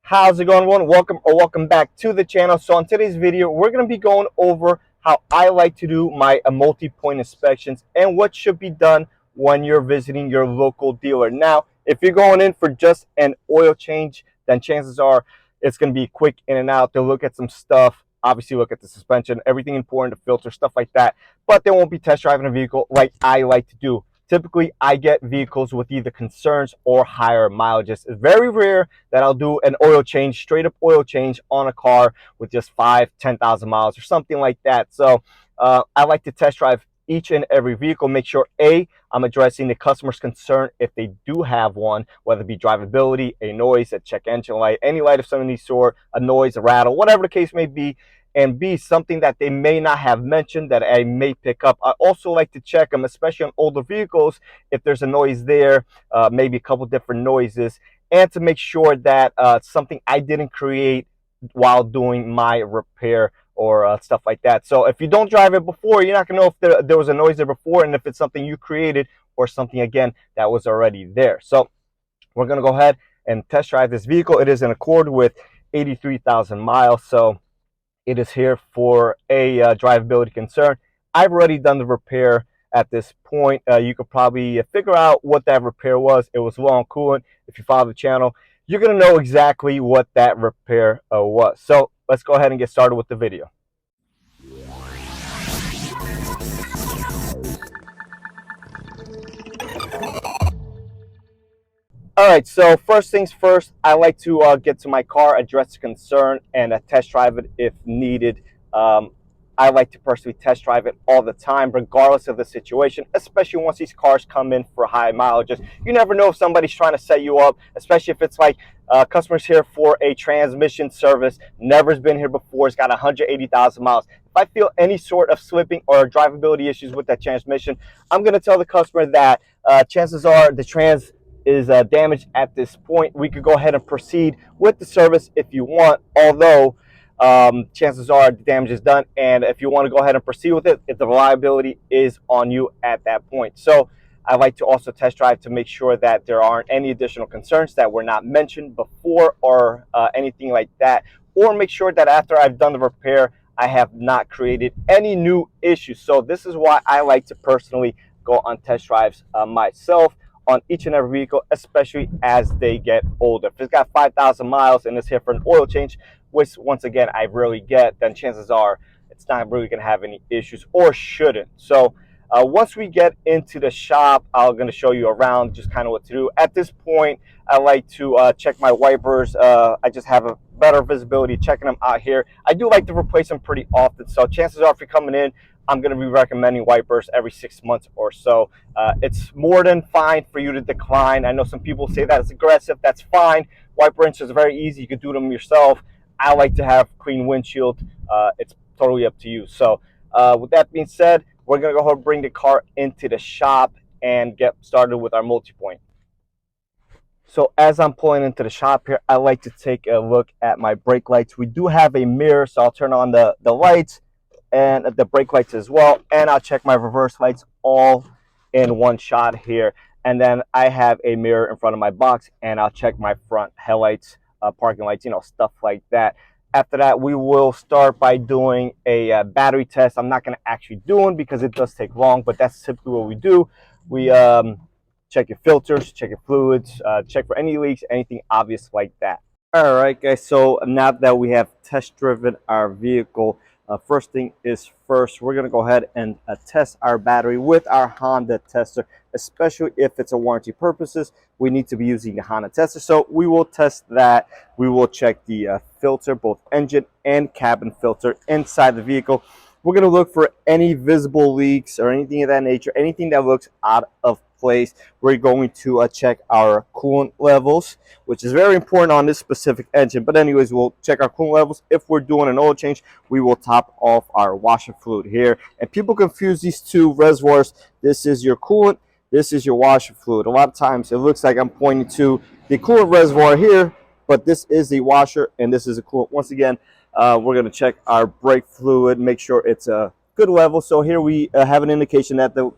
How's it going, everyone? Welcome back to the channel. So on today's video, we're going to be going over how I like to do my multi-point inspections and what should be done when you're visiting your local dealer. Now, if you're going in for just an oil change, then chances are it's going to be quick in and out. They'll look at some stuff, obviously look at the suspension, everything important, the filter, stuff like that. But they won't be test driving a vehicle like I like to do. Typically, I get vehicles with either concerns or higher mileages. It's very rare that I'll do an oil change, straight up oil change on a car with just 10,000 miles or something like that. So I like to test drive each and every vehicle, make sure I'm addressing the customer's concern if they do have one, whether it be drivability, a noise, a check engine light, any light of some of these sort, a noise, a rattle, whatever the case may be. And B, something that they may not have mentioned that I may pick up. I also like to check them, especially on older vehicles, if there's a noise there, maybe a couple different noises, and to make sure that something I didn't create while doing my repair or stuff like that. So if you don't drive it before, you're not going to know if there was a noise there before and if it's something you created or something, again, that was already there. So we're going to go ahead and test drive this vehicle. It is in Accord with 83,000 miles. So it is here for a drivability concern. I've already done the repair at this point. You could probably figure out what that repair was. It was low on coolant. If you follow the channel, you're going to know exactly what that repair was. So let's go ahead and get started with the video. All right, so first things first, I like to get to my car, address the concern, and test drive it if needed. I like to personally test drive it all the time, regardless of the situation, especially once these cars come in for high mileages. You never know if somebody's trying to set you up, especially if it's like customers here for a transmission service, never's been here before, it's got 180,000 miles. If I feel any sort of slipping or drivability issues with that transmission, I'm going to tell the customer that chances are the trans is damaged at this point. We could go ahead and proceed with the service if you want, although chances are the damage is done, and if you want to go ahead and proceed with it, if the reliability is on you at that point. So I like to also test drive to make sure that there aren't any additional concerns that were not mentioned before or anything like that, or make sure that after I've done the repair, I have not created any new issues. So this is why I like to personally go on test drives myself on each and every vehicle, especially as they get older. If it's got 5,000 miles and it's here for an oil change, which once again I rarely get, then chances are it's not really going to have any issues or shouldn't. So once we get into the shop, I'm going to show you around just kind of what to do. At this point, I like to check my wipers. I just have a better visibility checking them out here. I do like to replace them pretty often, so chances are if you're coming in, I'm going to be recommending wipers every 6 months or so. It's more than fine for you to decline. I know some people say that it's aggressive. That's fine. Wiper installs are very easy. You can do them yourself. I like to have clean windshield. It's totally up to you. So with that being said, we're going to go ahead and bring the car into the shop and get started with our multi-point. So as I'm pulling into the shop here, I like to take a look at my brake lights. We do have a mirror, so I'll turn on the lights and the brake lights as well, and I'll check my reverse lights all in one shot here. And then I have a mirror in front of my box, and I'll check my front headlights, parking lights, stuff like that. After that, we will start by doing a battery test. I'm not going to actually do one because it does take long, but that's typically what we do. We check your filters, check your fluids, check for any leaks, anything obvious like that. All right, guys, so now that we have test driven our vehicle, first thing is first, we're going to go ahead and test our battery with our Honda tester, especially if it's a warranty purposes. We need to be using the Honda tester, so we will test that. We will check the filter, both engine and cabin filter inside the vehicle. We're going to look for any visible leaks or anything of that nature, anything that looks out of place. We're going to check our coolant levels, which is very important on this specific engine. But anyways, we'll check our coolant levels. If we're doing an oil change, we will top off our washer fluid here. And people confuse these two reservoirs. This is your coolant, this is your washer fluid. A lot of times it looks like I'm pointing to the coolant reservoir here, but this is the washer and this is a coolant. Once again, we're going to check our brake fluid, make sure it's a good level. So here we have an indication that the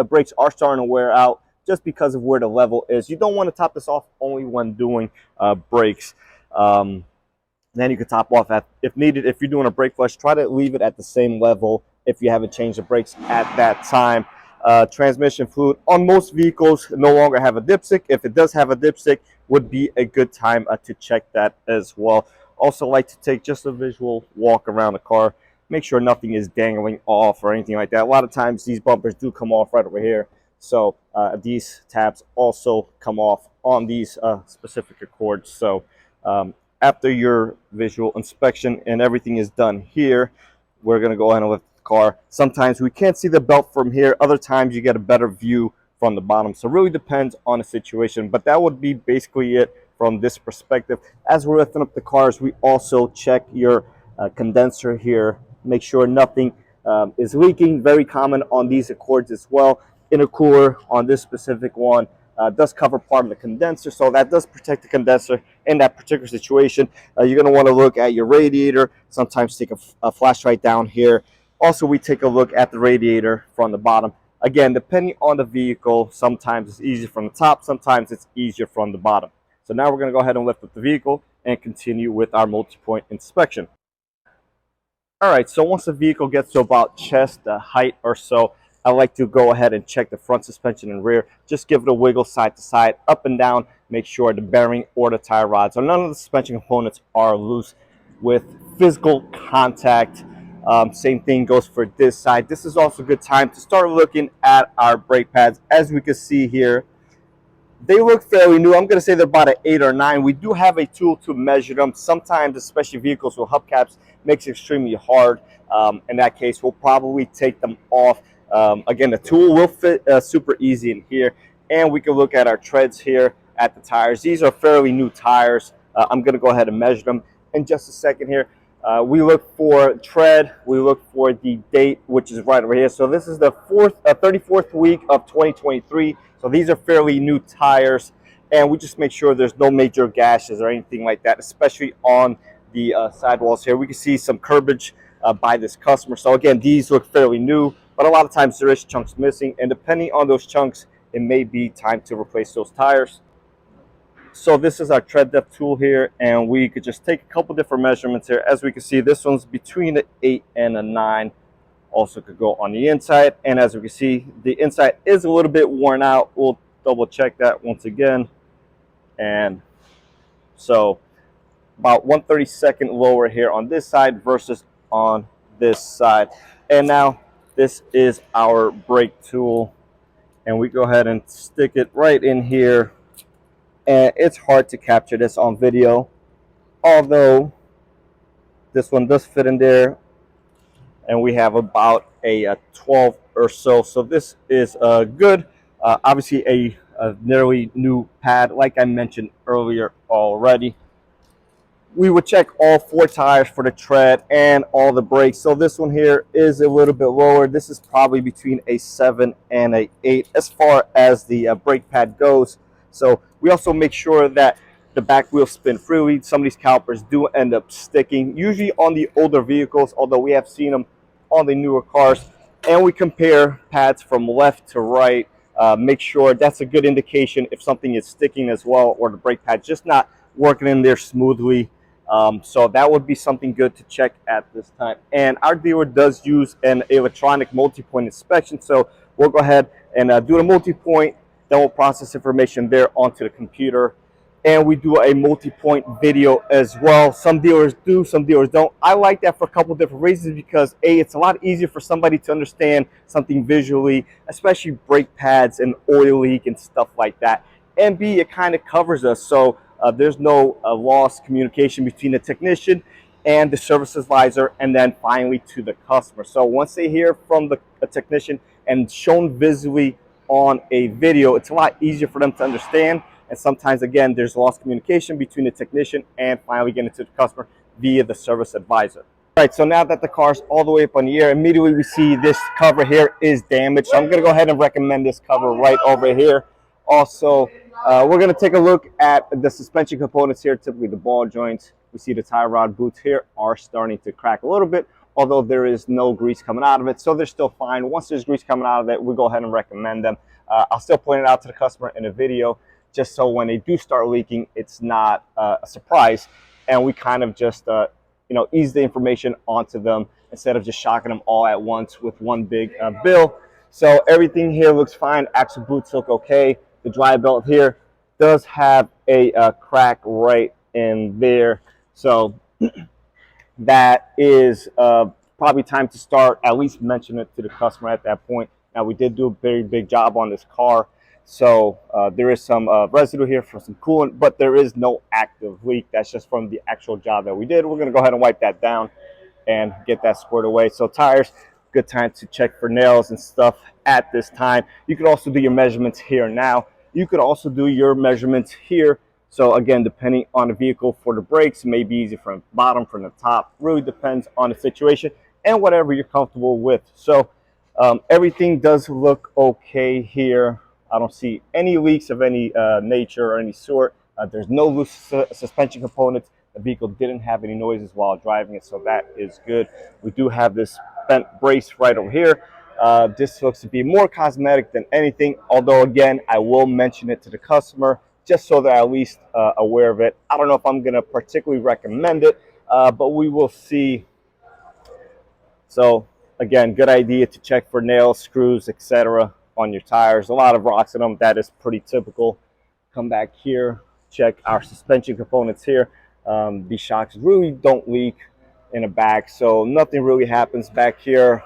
brakes are starting to wear out just because of where the level is. You don't want to top this off only when doing brakes. Then you can top off at, if needed. If you're doing a brake flush, try to leave it at the same level if you haven't changed the brakes at that time. Transmission fluid on most vehicles no longer have a dipstick. If it does have a dipstick, would be a good time to check that as well. Also like to take just a visual walk around the car, make sure nothing is dangling off or anything like that. A lot of times these bumpers do come off right over here, so these tabs also come off on these specific Accords. So after your visual inspection and everything is done here, we're going to go ahead and lift the car. Sometimes we can't see the belt from here. Other times you get a better view from the bottom. So it really depends on the situation. But that would be basically it from this perspective. As we're lifting up the cars, we also check your condenser here. Make sure nothing is leaking. Very common on these Accords as well. Intercooler on this specific one does cover part of the condenser, so that does protect the condenser in that particular situation. You're going to want to look at your radiator. Sometimes take a flashlight down here. Also, we take a look at the radiator from the bottom. Again, depending on the vehicle, sometimes it's easier from the top, sometimes it's easier from the bottom. So now we're going to go ahead and lift up the vehicle and continue with our multi-point inspection. All right, so once the vehicle gets to about chest height or so, I like to go ahead and check the front suspension and rear. Just give it a wiggle side to side, up and down. Make sure the bearing or the tie rods or none of the suspension components are loose with physical contact. Same thing goes for this side. This is also a good time to start looking at our brake pads. As we can see here, they look fairly new. I'm going to say they're about an 8 or 9. We do have a tool to measure them. Sometimes, especially vehicles with hubcaps, makes it extremely hard. In that case, we'll probably take them off. Again, the tool will fit super easy in here. And we can look at our treads here at the tires. These are fairly new tires. I'm going to go ahead and measure them in just a second here. We look for tread. We look for the date, which is right over here. So this is the 34th week of 2023. So these are fairly new tires, and we just make sure there's no major gashes or anything like that, especially on the sidewalls here. We can see some curbage by this customer. So again, these look fairly new, but a lot of times there is chunks missing, and depending on those chunks, it may be time to replace those tires. So this is our tread depth tool here, and we could just take a couple different measurements here. As we can see, this one's between an 8 and a 9. Also could go on the inside, and as we can see, the inside is a little bit worn out. We'll double check that once again. And so about 1/32 lower here on this side versus on this side. And now this is our brake tool, and we go ahead and stick it right in here. And it's hard to capture this on video, although this one does fit in there, and we have about a 12 or so. So this is good. Obviously a nearly new pad, like I mentioned earlier already. We would check all 4 tires for the tread and all the brakes. So this one here is a little bit lower. This is probably between a 7 and a 8 as far as the brake pad goes. So we also make sure that the back wheels spin freely. Some of these calipers do end up sticking, usually on the older vehicles, although we have seen them on the newer cars. And we compare pads from left to right. Make sure that's a good indication if something is sticking as well, or the brake pad just not working in there smoothly. So that would be something good to check at this time. And our dealer does use an electronic multi-point inspection. So we'll go ahead and do the multi-point, then we'll process information there onto the computer. And we do a multi-point video as well. Some dealers do, some dealers don't. I like that for a couple different reasons, because A, it's a lot easier for somebody to understand something visually, especially brake pads and oil leak and stuff like that. And B, it kind of covers us, so there's no lost communication between the technician and the service advisor, and then finally to the customer. So once they hear from the technician and shown visually on a video, it's a lot easier for them to understand. And sometimes, again, there's lost communication between the technician and finally getting to the customer via the service advisor. All right, so now that the car's all the way up on the air, immediately we see this cover here is damaged. So I'm going to go ahead and recommend this cover right over here. Also, we're going to take a look at the suspension components here, typically the ball joints. We see the tie rod boots here are starting to crack a little bit, although there is no grease coming out of it, so they're still fine. Once there's grease coming out of it, we'll go ahead and recommend them. I'll still point it out to the customer in a video. just so when they do start leaking, it's not a surprise, and we kind of just ease the information onto them instead of just shocking them all at once with one big bill. So everything here looks fine. Axle boots look okay. The dry belt here does have a crack right in there, so that is probably time to start at least mention it to the customer at that point. Now, we did do a very big job on this car, so there is some residue here for some coolant, but there is no active leak. That's just from the actual job that we did. We're going to go ahead and wipe that down and get that squared away. So tires, good time to check for nails and stuff at this time. You could also do your measurements here now. You could also do your measurements here. So again, depending on the vehicle, for the brakes, it may be easy from the bottom, from the top. Really depends on the situation and whatever you're comfortable with. So everything does look okay here. I don't see any leaks of any nature or any sort. There's no loose suspension components. The vehicle didn't have any noises while driving it, so that is good. We do have this bent brace right over here. This looks to be more cosmetic than anything, although again, I will mention it to the customer just so they're at least aware of it. I don't know if I'm going to particularly recommend it, but we will see. So again, good idea to check for nails, screws, etc. on your tires. A lot of rocks in them. That is pretty typical. Come back here, check our suspension components here. These shocks really don't leak in the back, so nothing really happens back here.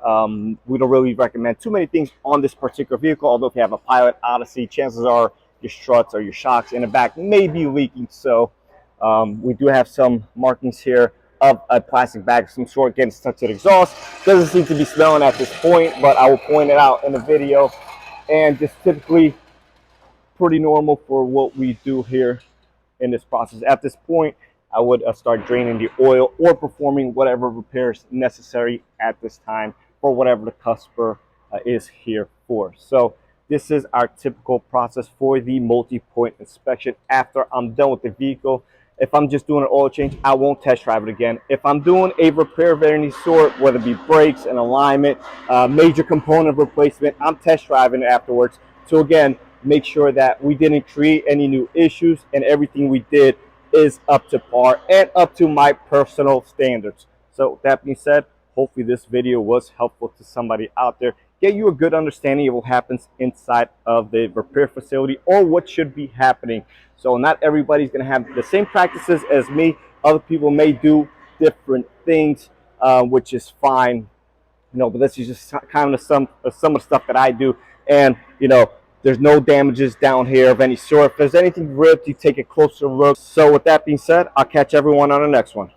We don't really recommend too many things on this particular vehicle, although if you have a Pilot, Odyssey, chances are your struts or your shocks in the back may be leaking. So we do have some markings here of a plastic bag of some sort getting stuck to the exhaust. Doesn't seem to be smelling at this point, but I will point it out in the video. And just typically pretty normal for what we do here in this process. At this point, I would start draining the oil or performing whatever repairs necessary at this time for whatever the customer is here for. So this is our typical process for the multi-point inspection. After I'm done with the vehicle, if I'm just doing an oil change, I won't test drive it again. If I'm doing a repair of any sort, whether it be brakes and alignment, major component replacement, I'm test driving it afterwards. So again, make sure that we didn't create any new issues and everything we did is up to par and up to my personal standards. So that being said, hopefully this video was helpful to somebody out there. Get you a good understanding of what happens inside of the repair facility or what should be happening. So not everybody's going to have the same practices as me. Other people may do different things, which is fine. But this is just kind of some of the stuff that I do. And there's no damages down here of any sort. If there's anything ripped, you take a closer look. So with that being said, I'll catch everyone on the next one.